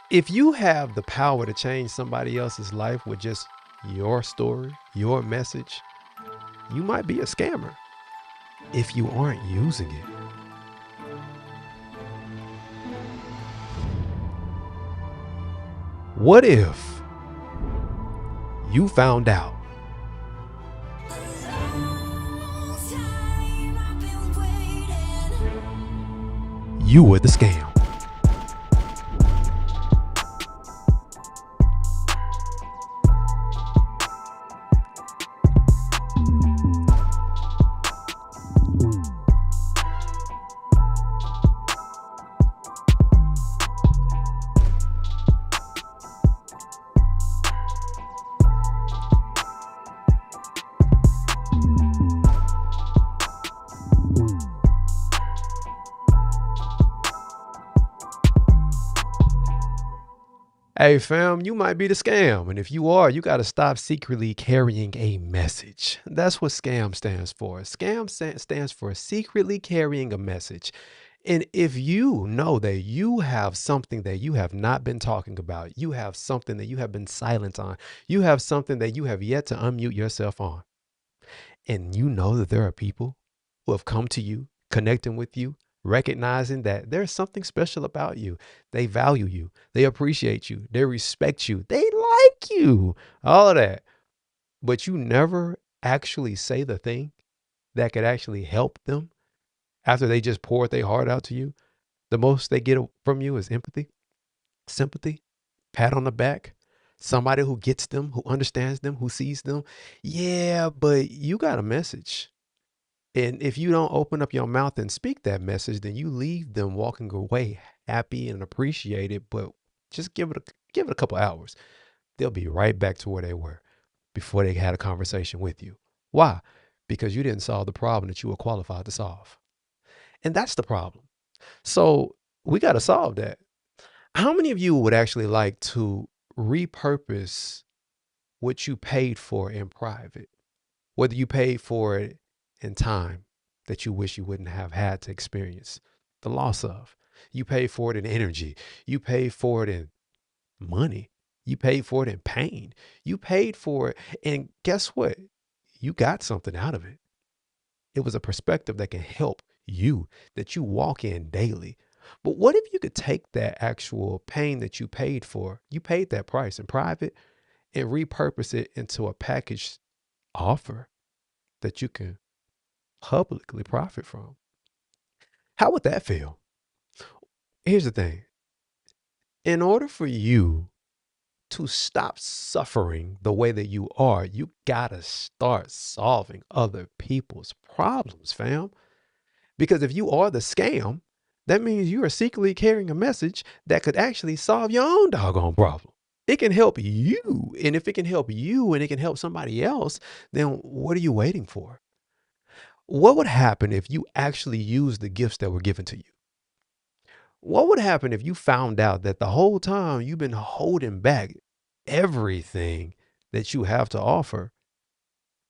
If you have the power to change somebody else's life with just your story, your message, you might be a scammer if you aren't using it. What if you found out you were the scam? Hey, fam, you might be the scam. And if you are, you got to stop secretly carrying a message. That's what scam stands for. Stands for secretly carrying a message. And if you know that you have something that you have not been talking about, you have something that you have been silent on, you have something that you have yet to unmute yourself on, and you know that there are people who have come to you, connecting with you, recognizing that there's something special about you. They value you, they appreciate you, they respect you, they like you, all of that. But you never actually say the thing that could actually help them after they just poured their heart out to you. The most they get from you is empathy, sympathy, pat on the back, somebody who gets them, who understands them, who sees them. Yeah, but you got a message. And if you don't open up your mouth and speak that message, then you leave them walking away happy and appreciated. But just give it a couple hours. They'll be right back to where they were before they had a conversation with you. Why? Because you didn't solve the problem that you were qualified to solve. And that's the problem. So we got to solve that. How many of you would actually like to repurpose what you paid for in private? Whether you paid for it in time that you wish you wouldn't have had to experience the loss of. You paid for it in energy. You paid for it in money. You paid for it in pain. You paid for it. And guess what? You got something out of it. It was a perspective that can help you, that you walk in daily. But what if you could take that actual pain that you paid that price in private, and repurpose it into a package offer that you can publicly profit from? How would that feel? Here's the thing. In order for you to stop suffering the way that you are, you gotta start solving other people's problems, fam. Because if you are the scam, that means you are secretly carrying a message that could actually solve your own doggone problem. It can help you. And if it can help you and it can help somebody else, then what are you waiting for? What would happen if you actually used the gifts that were given to you? What would happen if you found out that the whole time you've been holding back everything that you have to offer?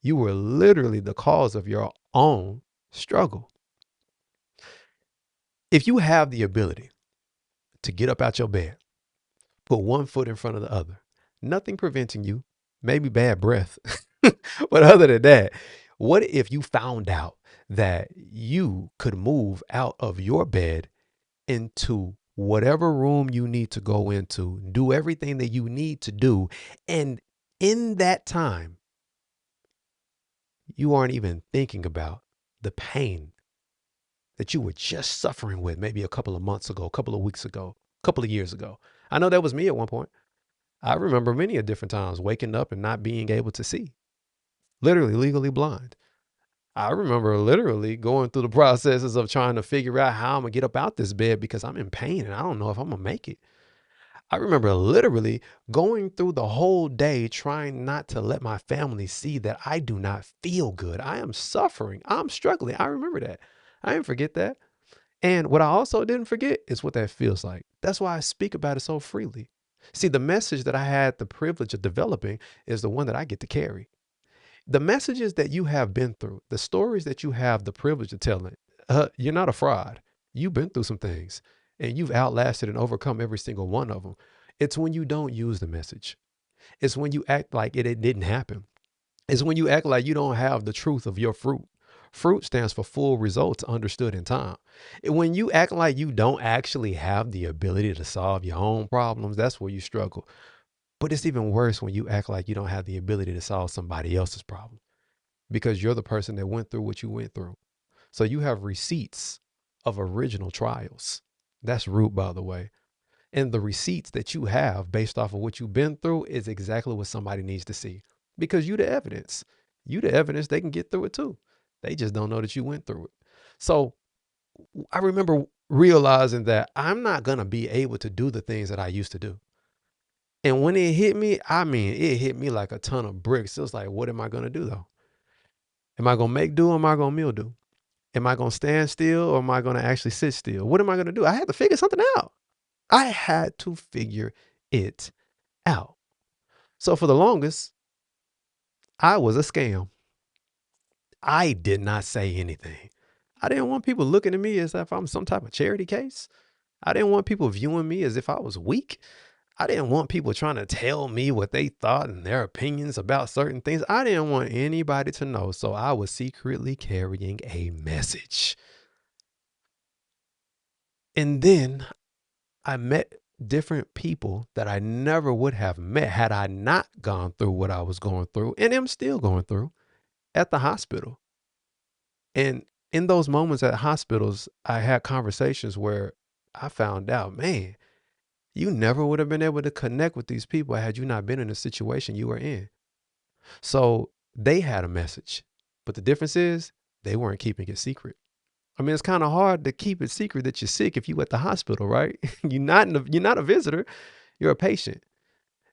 You were literally the cause of your own struggle. If you have the ability to get up out your bed, put one foot in front of the other, nothing preventing you, maybe bad breath, but other than that, what if you found out that you could move out of your bed into whatever room you need to go into, do everything that you need to do, and in that time, you aren't even thinking about the pain that you were just suffering with maybe a couple of months ago, a couple of weeks ago, a couple of years ago? I know that was me at one point. I remember many of different times waking up and not being able to see, literally legally blind. I remember literally going through the processes of trying to figure out how I'm gonna get up out this bed because I'm in pain and I don't know if I'm gonna make it. I remember literally going through the whole day trying not to let my family see that I do not feel good. I am suffering. I'm struggling. I remember that. I didn't forget that. And what I also didn't forget is what that feels like. That's why I speak about it so freely. See, the message that I had the privilege of developing is the one that I get to carry. The messages that you have been through, the stories that you have the privilege of telling, you're not a fraud. You've been through some things and you've outlasted and overcome every single one of them. It's when you don't use the message. It's when you act like it didn't happen. It's when you act like you don't have the truth of your fruit. Fruit stands for full results understood in time. And when you act like you don't actually have the ability to solve your own problems, that's where you struggle. But it's even worse when you act like you don't have the ability to solve somebody else's problem because you're the person that went through what you went through. So you have receipts of original trials. That's root, by the way. And the receipts that you have based off of what you've been through is exactly what somebody needs to see because you the evidence. You the evidence they can get through it too. They just don't know that you went through it. So I remember realizing that I'm not going to be able to do the things that I used to do. And when it hit me, I mean, it hit me like a ton of bricks. It was like, what am I going to do though? Am I going to make do or am I going to mildew? Am I going to stand still or am I going to actually sit still? What am I going to do? I had to figure something out. I had to figure it out. So for the longest, I was a scam. I did not say anything. I didn't want people looking at me as if I'm some type of charity case. I didn't want people viewing me as if I was weak. I didn't want people trying to tell me what they thought and their opinions about certain things. I didn't want anybody to know. So I was secretly carrying a message. And then I met different people that I never would have met had I not gone through what I was going through and am still going through at the hospital. And in those moments at hospitals, I had conversations where I found out, man, you never would have been able to connect with these people had you not been in the situation you were in. So they had a message, but the difference is they weren't keeping it secret. I mean, it's kind of hard to keep it secret that you're sick if you at the hospital, right? You're not a visitor, you're a patient.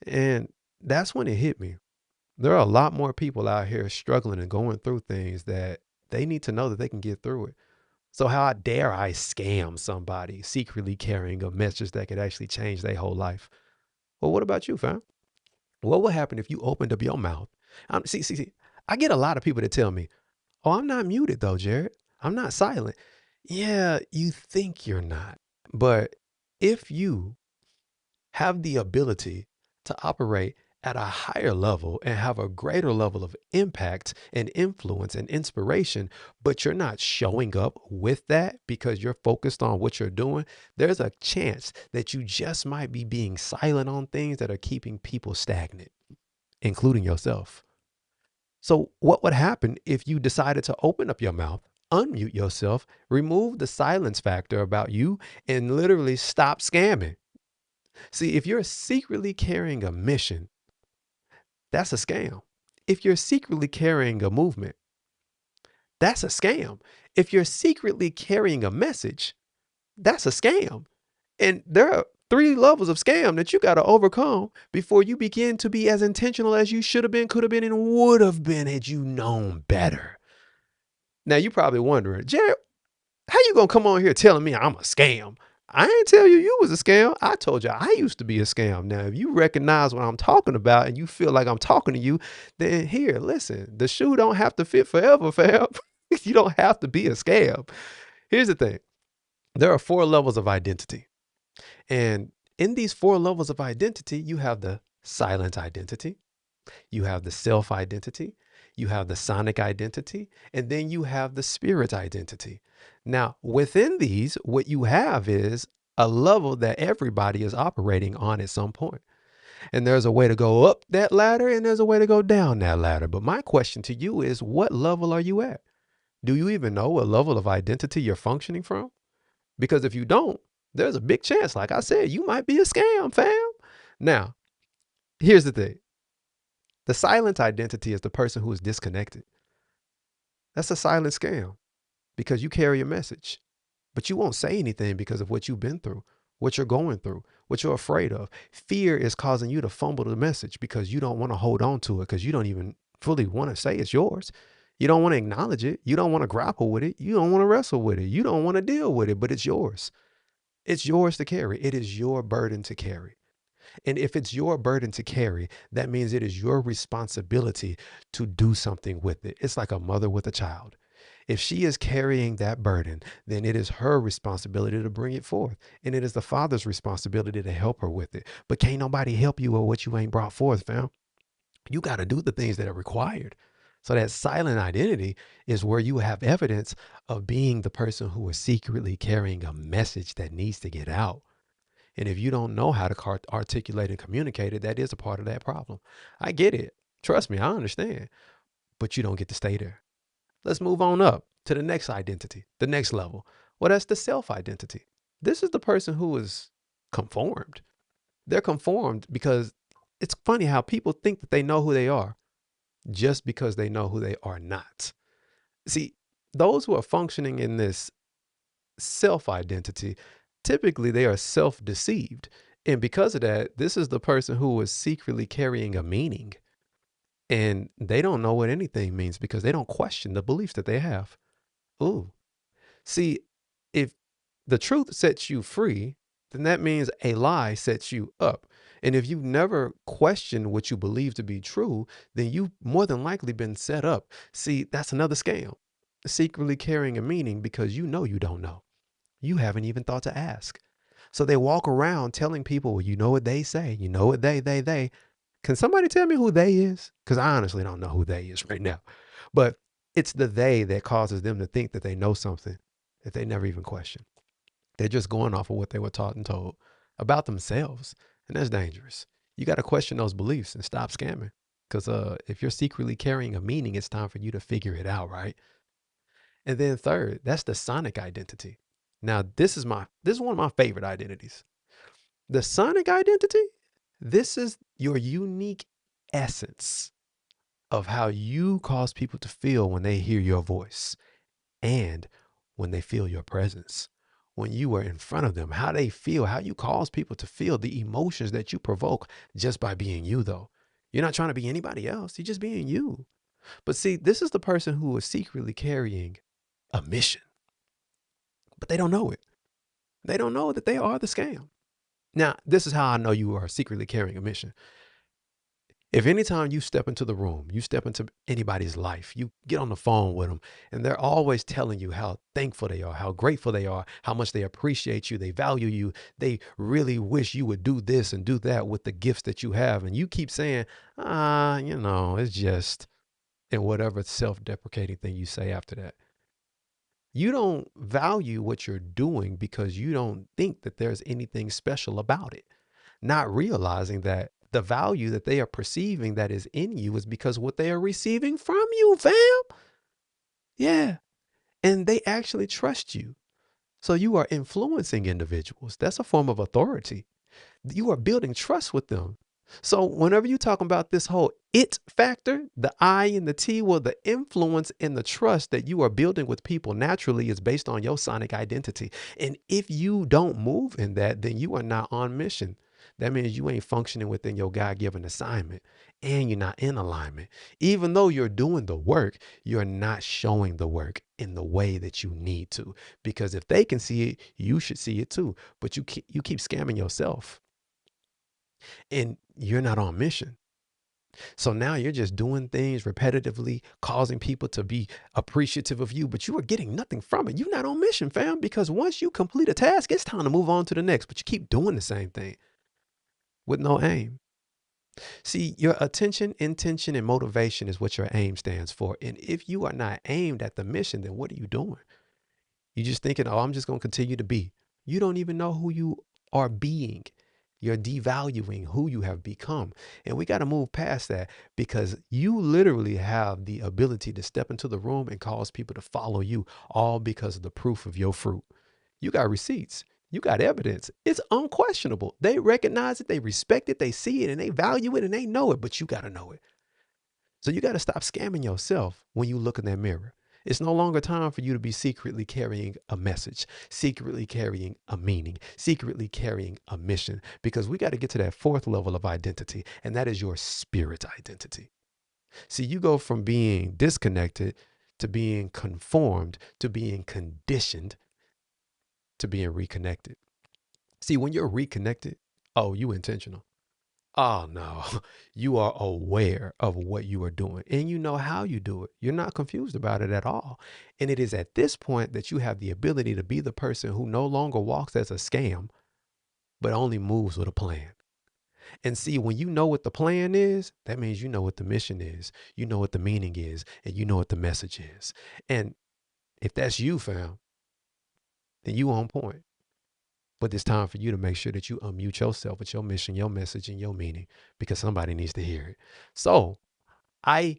And that's when it hit me. There are a lot more people out here struggling and going through things that they need to know that they can get through it. So how dare I scam somebody secretly carrying a message that could actually change their whole life? Well, what about you, fam? What would happen if you opened up your mouth? See. I get a lot of people that tell me, "Oh, I'm not muted though, Jared. I'm not silent." Yeah, you think you're not, but if you have the ability to operate at a higher level and have a greater level of impact and influence and inspiration, but you're not showing up with that because you're focused on what you're doing, there's a chance that you just might be being silent on things that are keeping people stagnant, including yourself. So, what would happen if you decided to open up your mouth, unmute yourself, remove the silence factor about you, and literally stop scamming? See, if you're secretly carrying a mission, that's a scam. If you're secretly carrying a movement, that's a scam. If you're secretly carrying a message, that's a scam. And there are three levels of scam that you got to overcome before you begin to be as intentional as you should have been, could have been, and would have been had you known better. Now, you're probably wondering, Jared, how you gonna come on here telling me I'm a scam? I ain't tell you you was a scam. I told you I used to be a scam. Now, if you recognize what I'm talking about and you feel like I'm talking to you, then here, listen, the shoe don't have to fit forever, fam. You don't have to be a scam. Here's the thing. There are four levels of identity. And in these four levels of identity, you have the silent identity, you have the self identity, you have the sonic identity, and then you have the spirit identity. Now, within these, what you have is a level that everybody is operating on at some point. And there's a way to go up that ladder and there's a way to go down that ladder. But my question to you is, what level are you at? Do you even know what level of identity you're functioning from? Because if you don't, there's a big chance, like I said, you might be a scam, fam. Now, here's the thing. The silent identity is the person who is disconnected. That's a silent scam because you carry a message, but you won't say anything because of what you've been through, what you're going through, what you're afraid of. Fear is causing you to fumble the message because you don't want to hold on to it because you don't even fully want to say it's yours. You don't want to acknowledge it. You don't want to grapple with it. You don't want to wrestle with it. You don't want to deal with it, but it's yours. It's yours to carry. It is your burden to carry. And if it's your burden to carry, that means it is your responsibility to do something with it. It's like a mother with a child. If she is carrying that burden, then it is her responsibility to bring it forth. And it is the father's responsibility to help her with it. But can't nobody help you with what you ain't brought forth, fam. You got to do the things that are required. So that silent identity is where you have evidence of being the person who is secretly carrying a message that needs to get out. And if you don't know how to articulate and communicate it, that is a part of that problem. I get it. Trust me, I understand. But you don't get to stay there. Let's move on up to the next identity, the next level. Well, that's the self identity. This is the person who is conformed. They're conformed because it's funny how people think that they know who they are just because they know who they are not. See, those who are functioning in this self identity, typically they are self deceived. And because of that, this is the person who is secretly carrying a meaning. And they don't know what anything means because they don't question the beliefs that they have. Ooh. See, if the truth sets you free, then that means a lie sets you up. And if you've never questioned what you believe to be true, then you've more than likely been set up. See, that's another scam. Secretly carrying a meaning because you know you don't know. You haven't even thought to ask. So they walk around telling people, well, you know what they say, you know what they. Can somebody tell me who they is? Because I honestly don't know who they is right now. But it's the they that causes them to think that they know something that they never even question. They're just going off of what they were taught and told about themselves. And that's dangerous. You got to question those beliefs and stop scamming. Because if you're secretly carrying a meaning, it's time for you to figure it out, right? And then third, that's the sonic identity. Now, this is one of my favorite identities. The sonic identity, this is your unique essence of how you cause people to feel when they hear your voice and when they feel your presence. When you are in front of them, how they feel, how you cause people to feel the emotions that you provoke just by being you, though. You're not trying to be anybody else, you're just being you. But see, this is the person who is secretly carrying a mission, but they don't know it. They don't know that they are the scam. Now, this is how I know you are secretly carrying a mission. If anytime you step into the room, you step into anybody's life, you get on the phone with them, and they're always telling you how thankful they are, how grateful they are, how much they appreciate you, they value you, they really wish you would do this and do that with the gifts that you have. And you keep saying, it's just, and whatever self deprecating thing you say after that. You don't value what you're doing because you don't think that there's anything special about it, not realizing that the value that they are perceiving that is in you is because what they are receiving from you, fam. Yeah. And they actually trust you. So you are influencing individuals. That's a form of authority. You are building trust with them. So whenever you talk about this whole it factor, the I and the T, well, the influence and the trust that you are building with people naturally is based on your sonic identity. And if you don't move in that, then you are not on mission. That means you ain't functioning within your God-given assignment and you're not in alignment. Even though you're doing the work, you're not showing the work in the way that you need to. Because if they can see it, you should see it too. But you keep scamming yourself and you're not on mission. So now you're just doing things repetitively, causing people to be appreciative of you, but you are getting nothing from it. You're not on mission, fam, because once you complete a task, it's time to move on to the next, but you keep doing the same thing with no aim. See, your attention, intention, and motivation is what your aim stands for. And if you are not aimed at the mission, then what are you doing? You're just thinking, oh, I'm just going to continue to be. You don't even know who you are being. You're devaluing who you have become. And we got to move past that because you literally have the ability to step into the room and cause people to follow you, all because of the proof of your fruit. You got receipts. You got evidence. It's unquestionable. They recognize it, they respect it, they see it, and they value it, and they know it, but you got to know it. So you got to stop scamming yourself when you look in that mirror. It's no longer time for you to be secretly carrying a message, secretly carrying a meaning, secretly carrying a mission, because we got to get to that fourth level of identity, and that is your spirit identity. See, you go from being disconnected to being conformed to being conditioned to being reconnected. See, when you're reconnected, oh, you intentional. Oh no, you are aware of what you are doing and you know how you do it. You're not confused about it at all. And it is at this point that you have the ability to be the person who no longer walks as a scam, but only moves with a plan. And see, when you know what the plan is, that means you know what the mission is, you know what the meaning is, and you know what the message is. And if that's you, fam, then you on point. But it's time for you to make sure that you unmute yourself with your mission, your message, and your meaning because somebody needs to hear it. So I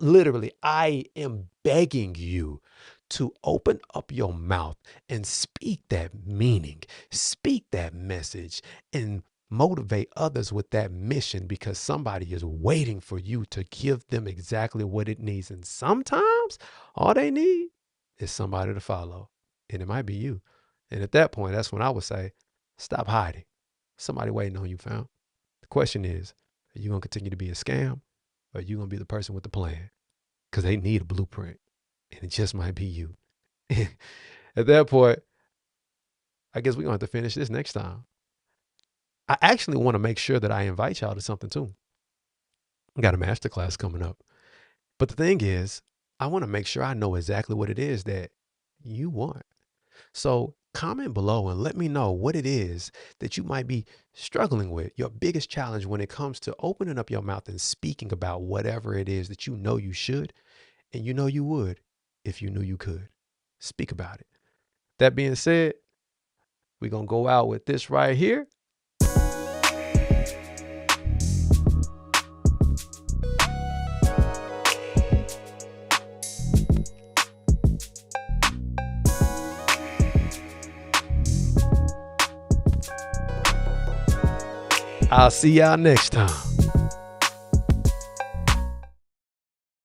literally, I am begging you to open up your mouth and speak that meaning, speak that message, and motivate others with that mission because somebody is waiting for you to give them exactly what it needs. And sometimes all they need is somebody to follow, and it might be you. And at that point, that's when I would say, stop hiding. Somebody waiting on you, fam. The question is, are you going to continue to be a scam or are you going to be the person with the plan? Because they need a blueprint and it just might be you. At that point, I guess we're going to have to finish this next time. I actually want to make sure that I invite y'all to something too. I got a masterclass coming up. But the thing is, I want to make sure I know exactly what it is that you want. So comment below and let me know what it is that you might be struggling with, your biggest challenge when it comes to opening up your mouth and speaking about whatever it is that you know you should and you know you would if you knew you could. Speak about it. That being said, we're going to go out with this right here. I'll see y'all next time.